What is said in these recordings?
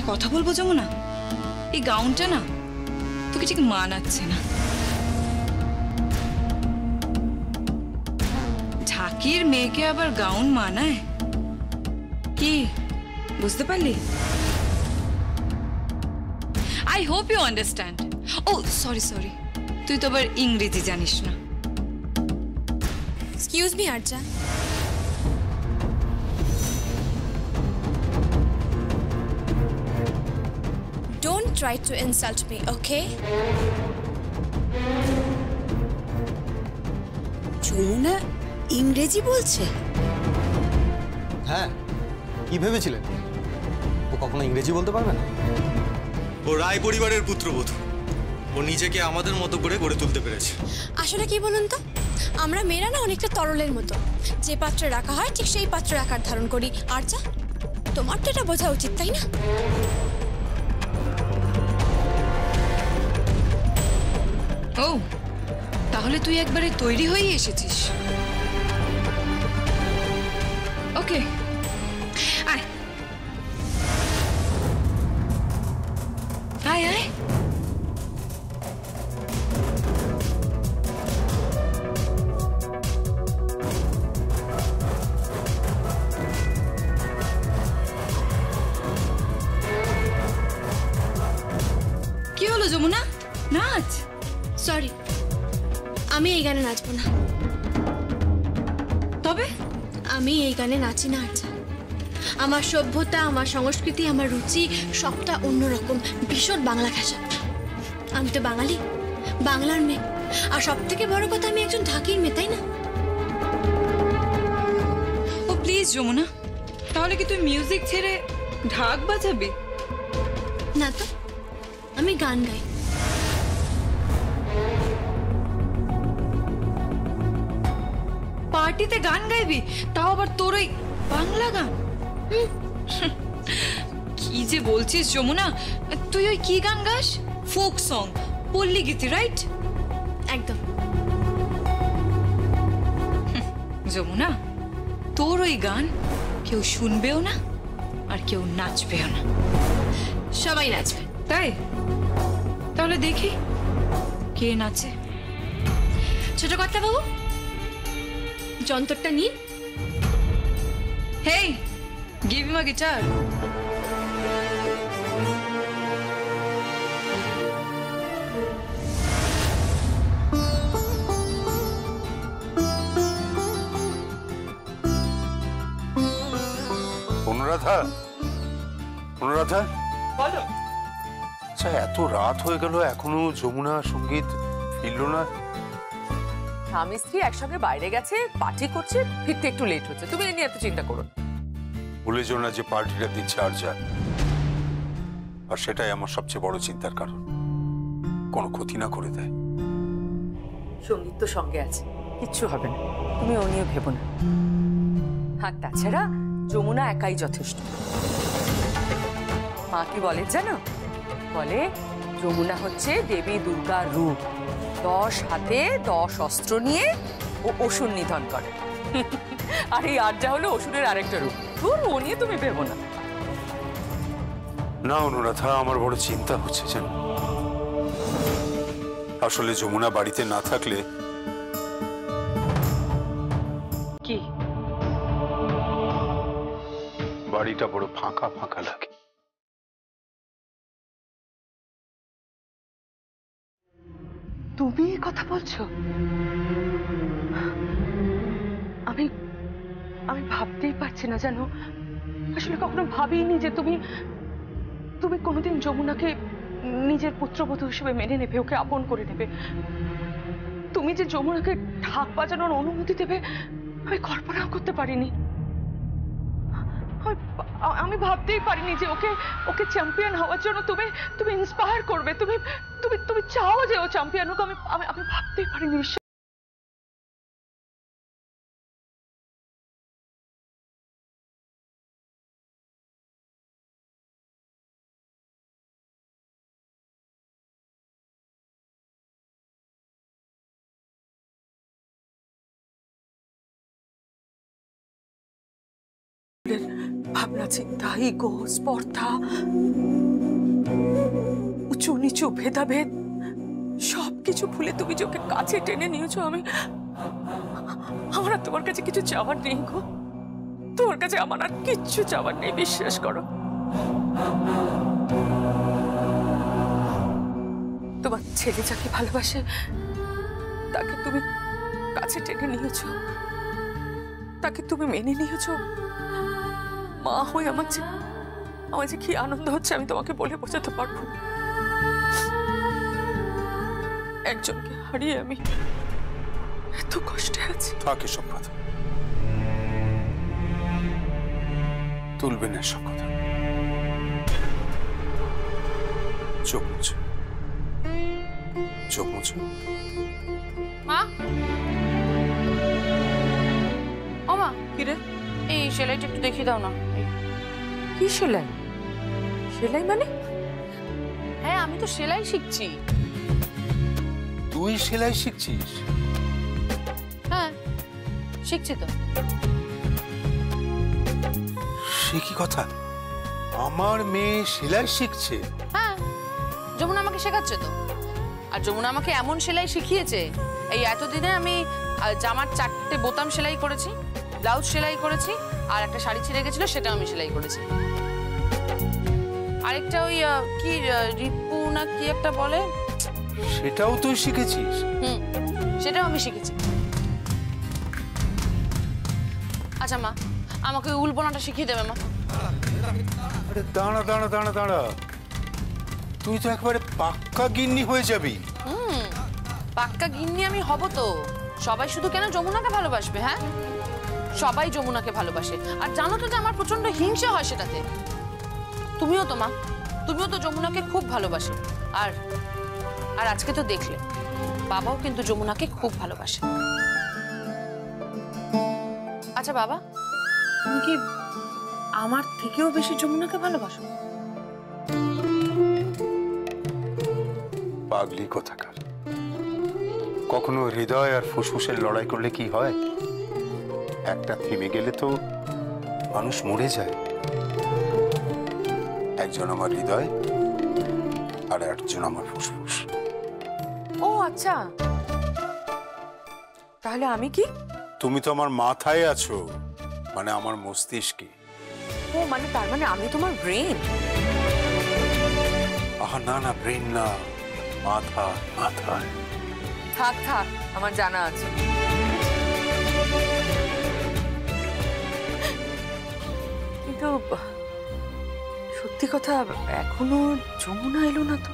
কথা বলবো যমুনা? এই গাউনটা না তোকে ঠিক মানাচ্ছে না। ঝাঁকির মেয়েকে আবার গাউন মানায়? কি বুঝতে পারলি? I hope you understand. ও সরি সরি, তুই তো আবার ইংরেজি জানিস না। Excuse me Arja, don't try to insult me, okay? Jamuna ইংরেজি বলছে? হ্যাঁ, কি ভেবেছিলেন ও কখনো ইংরেজি বলতে পারবে না? ও রায় পরিবারের পুত্রবধূ, ও নিজেকে আমাদের মতো করে গড়ে তুলতে পেরেছে। আসলে কি বলুন তো, আমরা মেয়েরা না অনেকটা তরলের মতো, যে পাত্রে রাখা হয় ঠিক সেই পাত্রে আকার ধারণ করি। আরজা, তোমার তো এটা বোঝা উচিত, তাই না? ও তাহলে তুই একবারে তৈরি হয়েই এসেছিস। ওকে, আয় আয় আয়। কি হলো যমুনা, নাচ? সরি, আমি এই গানে নাচবো না। তবে আমি এই গানে নাচি না আরজা। আমার সভ্যতা, আমার সংস্কৃতি, আমার রুচি সবটা অন্যরকম, ভীষণ বাংলা ঘেঁষা। আমি তো বাঙালি, বাংলার মেয়ে, আর সব থেকে বড় কথা আমি একজন ঢাকির মেয়ে, তাই না? ও প্লিজ যমুনা, তাহলে কি তুই মিউজিক ছেড়ে ঢাক বাজাবি? না তো, আমি গান গাই। পার্টিতে গান গাইবি, তাও আবার তোর ওই বাংলা গান? কি যে বলছিস যমুনা, তুই ওই কি গান গাস? ফোক সং, পল্লী গীতি, রাইট? একদম। যমুনা, তোর ওই গান কেউ শুনবেও না আর কেউ নাচবেও না। সবাই নাচবে। তাই? তাহলে দেখি কে নাচে। ছোট কর্তা বাবু, যন্ত্রটা নিন। Hey, give me my guitar. Anuradha, Anuradha, আচ্ছা এত রাত হয়ে গেল এখনো যমুনা সঙ্গীত ফিরল না? স্বামী স্ত্রী একসঙ্গে বাইরে গেছে, পার্টি করছে, ফিরতে একটু লেট হচ্ছে। তুমি এ নিয়ে এত চিন্তা করো না। ভুলে যেও না যে পার্টিটা দিচ্ছে আরজা, আর সেটাই আমার সবচেয়ে বড় চিন্তার কারণ। কোনো ক্ষতি না করে দেয়। সঙ্গীত তো সঙ্গে আছে, কিচ্ছু হবে না, তুমি ও নিয়ে ভেবো না। আর তাছাড়া যমুনা একাই যথেষ্ট। মা কি বলে জানো? বলে যমুনা হচ্ছে দেবী দুর্গার রূপ, 10 হাতে 10 অস্ত্র নিয়ে ও অসুর নিধন করে। আর এই আরজা হলো অসুরের আরেকটা রূপ। ও নিয়ে তুমি ভেবো না। না অনুরাধা, আমার বড় চিন্তা হচ্ছে যেন। আসলে যমুনা বাড়িতে না থাকলে কি বাড়িটা বড় ফাঁকা ফাঁকা লাগে। তুমি কথা বলছো? আমি আমি ভাবতেই পারছি না জানো। আসলে কখনো ভাবিনি যে তুমি তুমি কোনোদিন যমুনাকে নিজের পুত্রবধূ হিসেবে মেনে নেবে, ওকে আপন করে নেবে। তুমি যে যমুনাকে ঢাক বাজানোর অনুমতি দেবে আমি কল্পনাও করতে পারিনি। আমি ভাবতেই পারিনি যে ওকে ওকে চ্যাম্পিয়ন হওয়ার জন্য তুমি তুমি ইন্সপায়ার করবে, তুমি তুমি তুমি চাও যে ও চ্যাম্পিয়ন হোক। আমি আমি ভাবতেই পারিনি। ভাবনা চিন্তা, ইগো, স্পর্ধা, উঁচু নিচু ভেদাভেদ সবকিছু ভুলে তুমি যে ওকে কাছে টেনে নিয়েছো। আমার আর তোমার কাছে কিছু চাওয়ার নেই গো। তোমার কাছে আমার আর কিচ্ছু চাওয়ার নেই, বিশ্বাস করো। তোমার ছেলে যাকে ভালোবাসে তাকে তুমি কাছে টেনে নিয়েছো, তাকে তুমি মেনে নিয়েছো। মা হয়ে আমার যে কি আনন্দ হচ্ছে আমি তোমাকে বলে বোঝাতে পারবো না। একজনকে হারিয়ে আমি এত কষ্টে আছি। থাকে সব কথা, তুলবেন না সব কথা। চোখ মুছে, চোখ মুছে। মা, ও মা, কি রে? এই সেলাইটা একটু দেখিয়ে দাও না। কি সেলাই? সেলাই মানে? হ্যাঁ, আমি তো সেলাই শিখছি। তুই সেলাই শিখছিস? হ্যাঁ, শিখছি তো। সে কি কথা, আমার মেয়ে সেলাই শিখছে? হ্যাঁ, যমুনা আমাকে শেখাচ্ছে তো। আর যমুনা আমাকে এমন সেলাই শিখিয়েছে, এই এতদিনে আমি জামার 4টে বোতাম সেলাই করেছি, ব্লাউজ সেলাই করেছি, আর একটা শাড়ি ছিঁড়ে গেছিল সেটা আমি সেলাই করেছি। আরেকটা ওই কি রিপু না কি একটা বলে, সেটাও তুই শিখেছিস? সেটাও আমি শিখেছি। আচ্ছা মা, আমাকে উল বোনাটা শিখিয়ে দেবে মা। আরে দাঁড়া দাঁড়া দাঁড়া দাঁড়া, তুই তো একেবারে পাক্কা গিন্নি হয়ে যাবি। পাক্কা গিন্নি আমি হব তো। সবাই শুধু কেন যমুনাকে ভালোবাসবে? হ্যাঁ, সবাই যমুনাকে ভালোবাসে। আর জানো তো যে আমার প্রচন্ড হিংসা হয় সেটাতে। তুমিও তো মা, তুমিও তো যমুনাকে খুব ভালোবাসো। আর আর আজকে তো দেখলে বাবাও কিন্তু যমুনাকে খুব ভালোবাসে। আচ্ছা বাবা, তুমি কি আমার থেকেও বেশি যমুনাকে ভালোবাসো? পাগলি কোথাকার। কখনো হৃদয় আর ফুসফুসের লড়াই করলে কি হয়, একটা থেমে গেলে তো মানুষ মরে যায়। একজন আমার হৃদয় আর একজন আমার ফুসফুস। ও আচ্ছা, তাহলে আমি কি? তুমি তো আমার মাথায় আছো, মানে আমার মস্তিষ্কে। ও মানে তার মানে আমি তোমার ব্রেন? আহা না না, ব্রেন না, মাথা, মাথায়। থাক থাক, আমার জানা আছে। কিন্তু সত্যি কথা, এখনো যমুনা এলো না তো।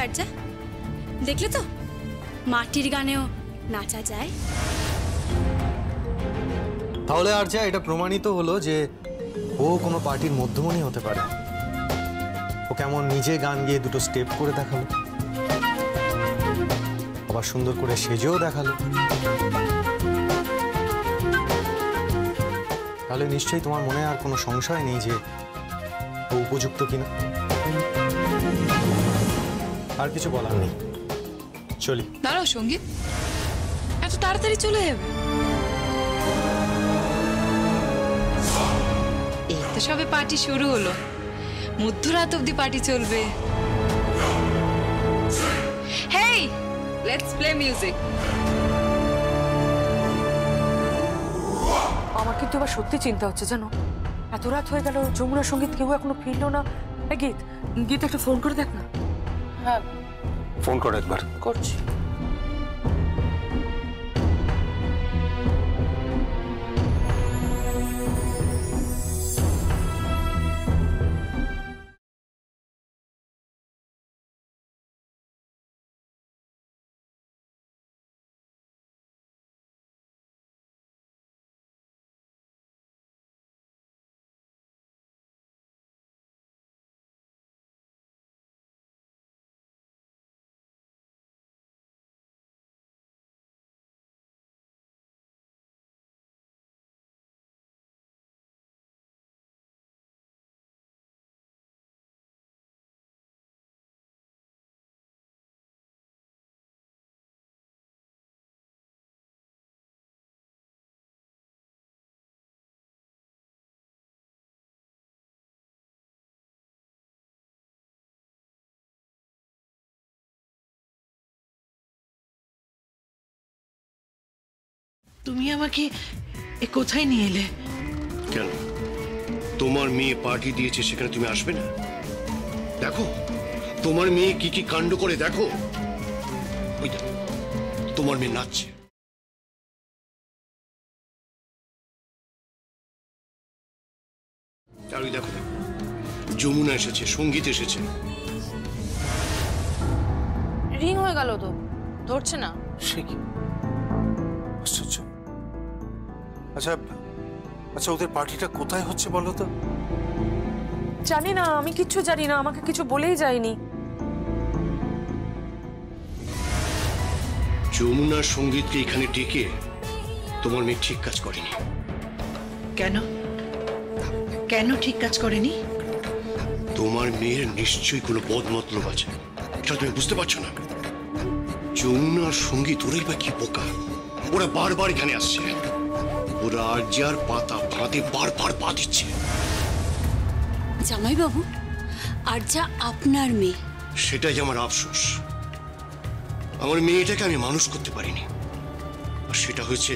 আরজা, দেখলে তো মাটির গানেও নাচা যায়। তাহলে আর যা এটা প্রমাণিত হলো যে ও কোনো পার্টির মধ্যমণি হতে পারে। ও কেমন নিজে গান গিয়ে দুটো স্টেপ করে দেখালো, আবার সুন্দর করে সেজেও দেখালো। তাহলে নিশ্চয়ই তোমার মনে আর কোনো সংশয় নেই যে ও উপযুক্ত কিনা। আর কিছু বলার নেই, চলি। দাঁড়াও সঙ্গীত, এত তাড়াতাড়ি চলে যাবে? এই তো সবে পার্টি শুরু হলো, মধ্যরাত অব্দি পার্টি চলবে। হেই, লেটস প্লে মিউজিক। আমার কিন্তু এবার সত্যি চিন্তা হচ্ছে জানো, এত রাত হয়ে গেল, যমুনার সঙ্গীত কেউ এখনো ফিরলো না। গীত, গীত একটা ফোন করে দেখ না। হ্যাঁ, ফোন করো একবার। করছি। তুমি আমাকে কোথায় নিয়ে এলে? কেন, তোমার মেয়ে পার্টি দিয়েছে, সেখানে তুমি আসবে না? দেখো তোমার মেয়ে কি কি কাণ্ড করে, দেখো ওই দেখো তোমার মেয়ে নাচছে। আর ওই দেখো দেখো যমুনা এসেছে, সঙ্গীত এসেছে। রিং হয়ে গেল তো, ধরছে না। সে কি আশ্চর্য। আচ্ছা আচ্ছা, ওদের পার্টিটা কোথায় হচ্ছে বলো তো? জানি না, আমি কিচ্ছু জানি না, আমাকে কিছু বলেই যায়নি। যমুনার সঙ্গীতকে এখানে ডেকে তোমার মেয়ে ঠিক কাজ করেনি। কেন? কেন ঠিক কাজ করেনি? তোমার মেয়ের নিশ্চয়ই কোনো বদ মতলব আছে, সেটা তুমি বুঝতে পারছো না। যমুনার সঙ্গীত ওরাই বা কি বোকা, ওরা বারবার এখানে আসছে, ওরা আর্যার পাতা ফাঁদে বারবার পা দিচ্ছে। জামাইবাবু, আরজা আপনার মেয়ে। সেটাই আমার আফসোস, আমার মেয়েটাকে আমি মানুষ করতে পারিনি, আর সেটা হয়েছে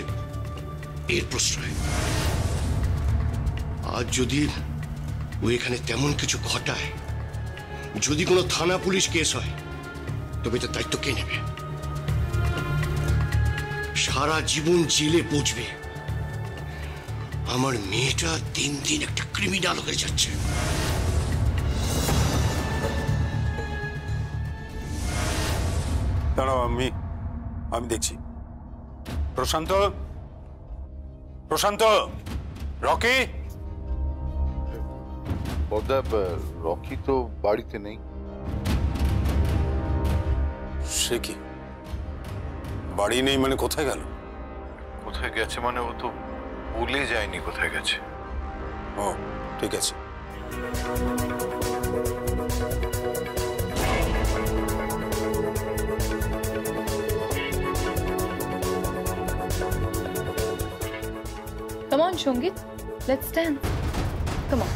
এর প্রশ্রয়। আজ যদি ও এখানে তেমন কিছু ঘটায়, যদি কোনো থানা পুলিশ কেস হয়, তবে তার দায়িত্ব কে নেবে? সারা জীবন জেলে পৌঁছবে। আমার মেয়েটা দিন দিন একটা ক্রিমিনাল হয়ে যাচ্ছে। দাঁড়াও, আমি দেখছি। প্রশান্ত, প্রশান্ত, রকি। রকি তো বাড়িতে নেই। সে কি, বাড়ি নেই মানে কোথায় গেল? কোথায় গেছে মানে ও তো বলে যায়নি কোথায় গেছে। ও ঠিক আছে। Come on, Shongit. Let's dance. Come on.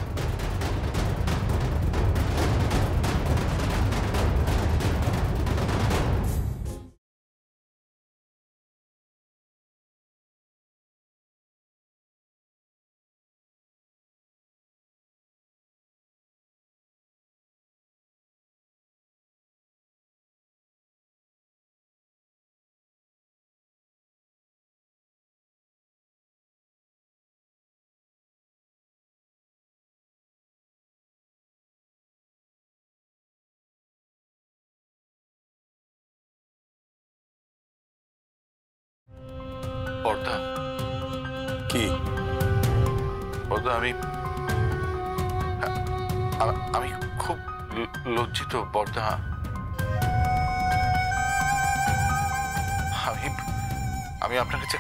বর্দা কি বর্দা, আমি খুব লজ্জিত বর্দা। আমি আপনার কাছে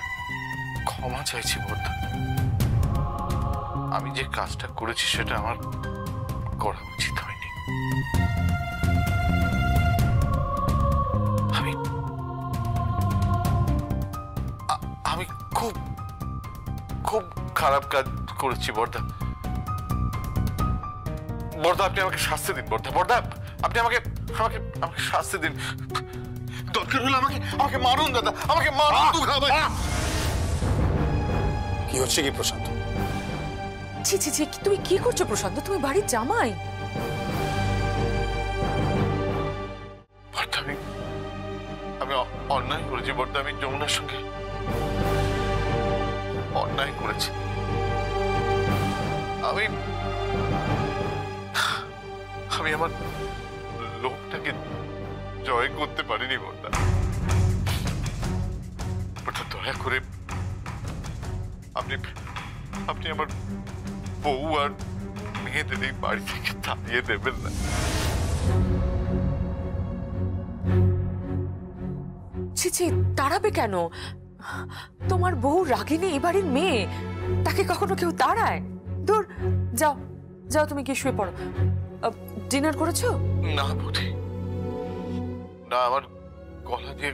ক্ষমা চাইছি বর্দা। আমি যে কাজটা করেছি সেটা আমার করা উচিত হয়নি। আমি খুব খুব খারাপ কাজ করেছি বর্দা। বর্দা, আপনি আমাকে শাস্তি দিন বর্দা। বর্দা, আপনি আমাকে আমাকে আমাকে শাস্তি দিন। দরকার হলে আমাকে মারুন দাদা, আমাকে মারুন। কি হচ্ছে কি প্রশান্ত? ছি ছি ছি, তুমি কি করছো প্রশান্ত? তুমি বাড়ির জামাই। বর্দা, আমি অন্যায় করেছি বর্দা। আমি যমুনার সঙ্গে অন্যায় করেছি। আমি আমার লোকটাকে জয় করতে পারিনি বর্দা। দয়া করে আপনি আমার বউ আর মেয়েদের এই বাড়ি থেকে তাড়িয়ে দেবেন না। ছি ছি, তাড়াবে কেন? তোমার বউ রাগিনী, এই বাড়ির মেয়ে, তাকে কখনো কেউ তাড়ায়? দূর, যাও যাও, তুমি গিয়ে শুয়ে পড়ো। ডিনার করেছো? না বৌদি, না, আমার গলা দিয়ে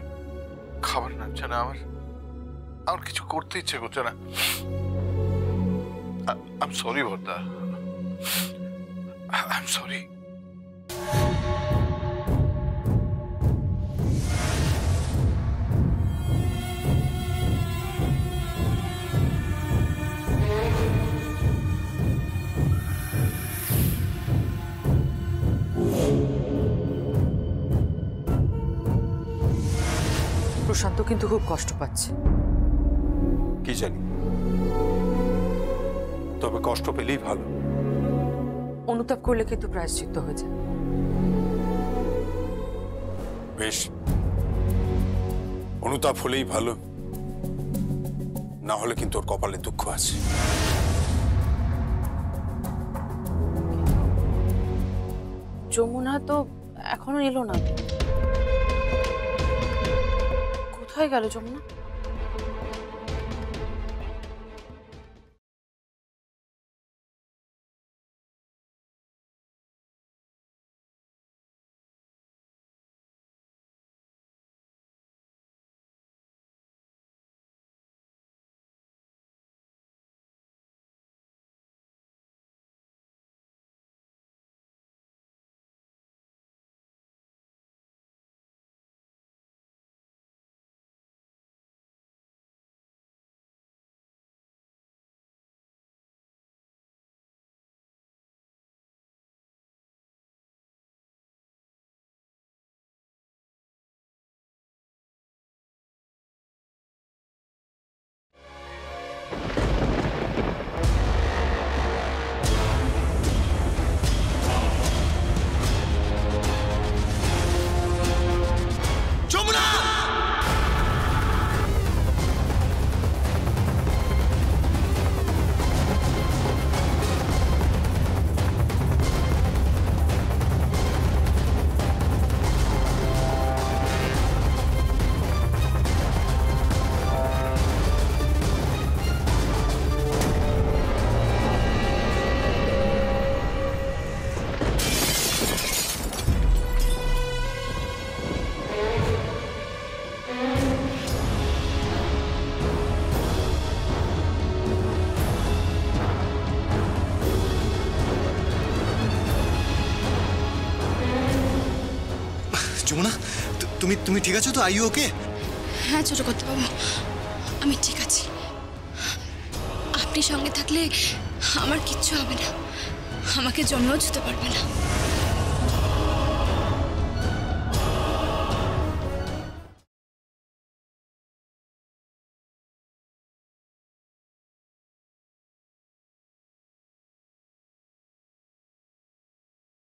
খাবার নামছে না। আমার কিছু করতে ইচ্ছে করছে না। I am sorry Borda, I am sorry. প্রশান্ত কিন্তু খুব কষ্ট পাচ্ছে। কি জানি, তবে কষ্ট পেলেই ভালো। অনুতাপ করলে কিন্তু প্রায়শ্চিত্ত হয়ে যায়। বেশ, অনুতাপ হলেই ভালো, না হলে কিন্তু ওর কপালে দুঃখ আছে। যমুনা তো এখনো এলো না। কোথায় গেল যমুনা? যমুনা, তুমি ঠিক আছো তো? Are you okay? হ্যাঁ ছোট কথা বাবা, আমি ঠিক আছি। আপনি সঙ্গে থাকলে আমার কিচ্ছু হবে না, আমাকে জন্মেও ছুতে পারবে না।